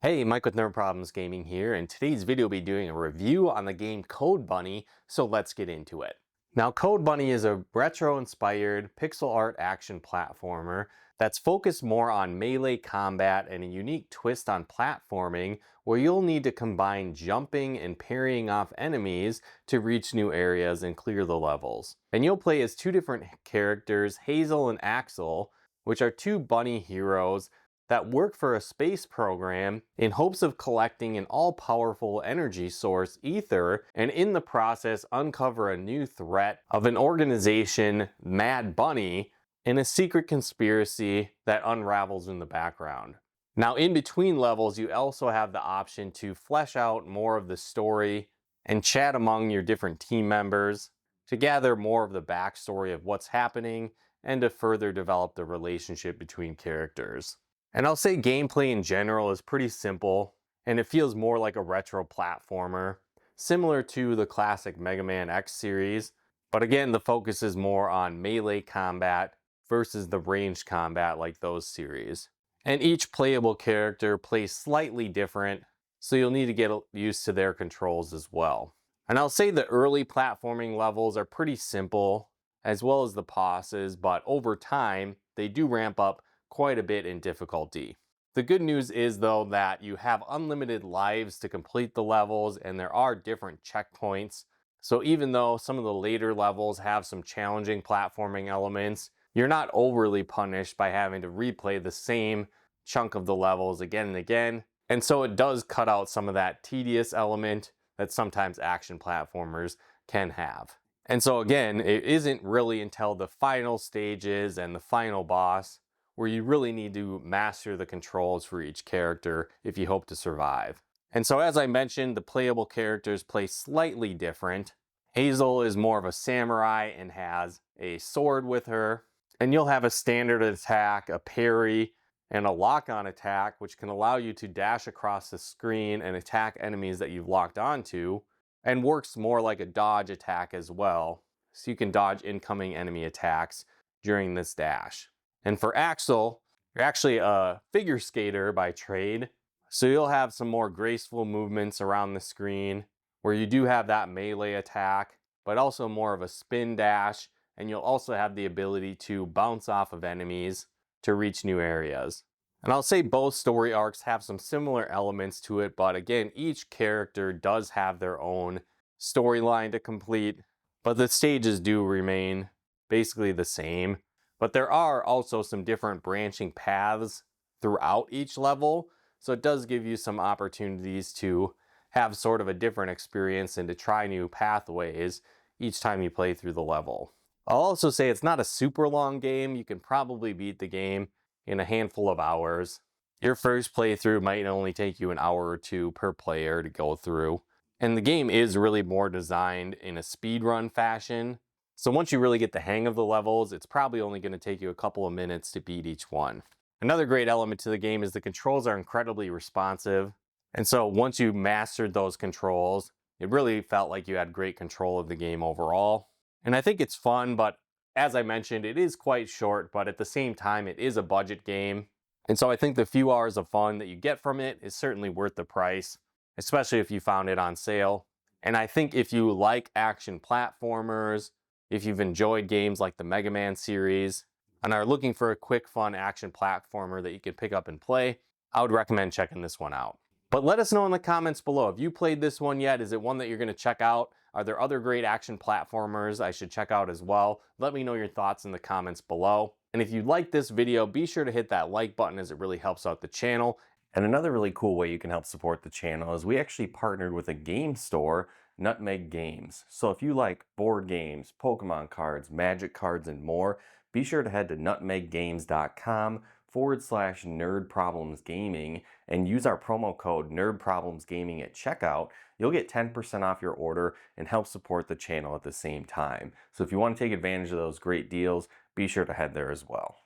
Hey, Mike with Nerd Problems Gaming here, and today's video will be doing a review on the game CODEBunny, so let's get into it. Now, CODEBunny is a retro-inspired pixel art action platformer that's focused more on melee combat and a unique twist on platforming where you'll need to combine jumping and parrying off enemies to reach new areas and clear the levels. And you'll play as two different characters, Hazel and Axel, which are two bunny heroes that work for a space program in hopes of collecting an all-powerful energy source, Ether, and in the process uncover a new threat of an organization, Mad Bunny, in a secret conspiracy that unravels in the background. Now, in between levels, you also have the option to flesh out more of the story and chat among your different team members to gather more of the backstory of what's happening and to further develop the relationship between characters. And I'll say gameplay in general is pretty simple, and it feels more like a retro platformer, similar to the classic Mega Man X series, but again, the focus is more on melee combat versus the ranged combat like those series. And each playable character plays slightly different, so you'll need to get used to their controls as well. And I'll say the early platforming levels are pretty simple, as well as the bosses, but over time, they do ramp up quite a bit in difficulty. The good news is though that you have unlimited lives to complete the levels and there are different checkpoints. So even though some of the later levels have some challenging platforming elements, you're not overly punished by having to replay the same chunk of the levels again and again. And so it does cut out some of that tedious element that sometimes action platformers can have. And so again, it isn't really until the final stages and the final boss where you really need to master the controls for each character if you hope to survive. And so as I mentioned, the playable characters play slightly different. Hazel is more of a samurai and has a sword with her. And you'll have a standard attack, a parry, and a lock-on attack, which can allow you to dash across the screen and attack enemies that you've locked onto, and works more like a dodge attack as well. So you can dodge incoming enemy attacks during this dash. And for Axel, you're actually a figure skater by trade, so you'll have some more graceful movements around the screen where you do have that melee attack, but also more of a spin dash, and you'll also have the ability to bounce off of enemies to reach new areas. And I'll say both story arcs have some similar elements to it, but again, each character does have their own storyline to complete, but the stages do remain basically the same. But there are also some different branching paths throughout each level, so it does give you some opportunities to have sort of a different experience and to try new pathways each time you play through the level. I'll also say it's not a super long game. You can probably beat the game in a handful of hours. Your first playthrough might only take you an hour or two per player to go through. And the game is really more designed in a speedrun fashion. So once you really get the hang of the levels, it's probably only going to take you a couple of minutes to beat each one. Another great element to the game is the controls are incredibly responsive. And so once you mastered those controls, it really felt like you had great control of the game overall. And I think it's fun, but as I mentioned, it is quite short, but at the same time, it is a budget game. And so I think the few hours of fun that you get from it is certainly worth the price, especially if you found it on sale. And I think if you like action platformers, if you've enjoyed games like the Mega Man series and are looking for a quick, fun action platformer that you can pick up and play, I would recommend checking this one out. But let us know in the comments below. Have you played this one yet? Is it one that you're going to check out? Are there other great action platformers I should check out as well? Let me know your thoughts in the comments below. And if you liked this video, be sure to hit that like button as it really helps out the channel. And another really cool way you can help support the channel is we actually partnered with a game store, Nutmeg Games. So if you like board games, Pokemon cards, Magic cards, and more, be sure to head to nutmeggames.com/nerdproblemsgaming and use our promo code nerdproblemsgaming at checkout. You'll get 10% off your order and help support the channel at the same time. So if you want to take advantage of those great deals, be sure to head there as well.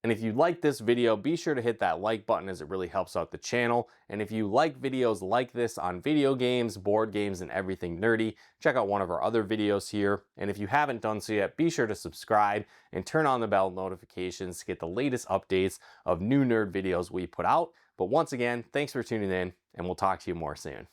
And if you like this video, be sure to hit that like button as it really helps out the channel. And if you like videos like this on video games, board games, and everything nerdy, check out one of our other videos here. And if you haven't done so yet, be sure to subscribe and turn on the bell notifications to get the latest updates of new nerd videos we put out. But once again, thanks for tuning in, and we'll talk to you more soon.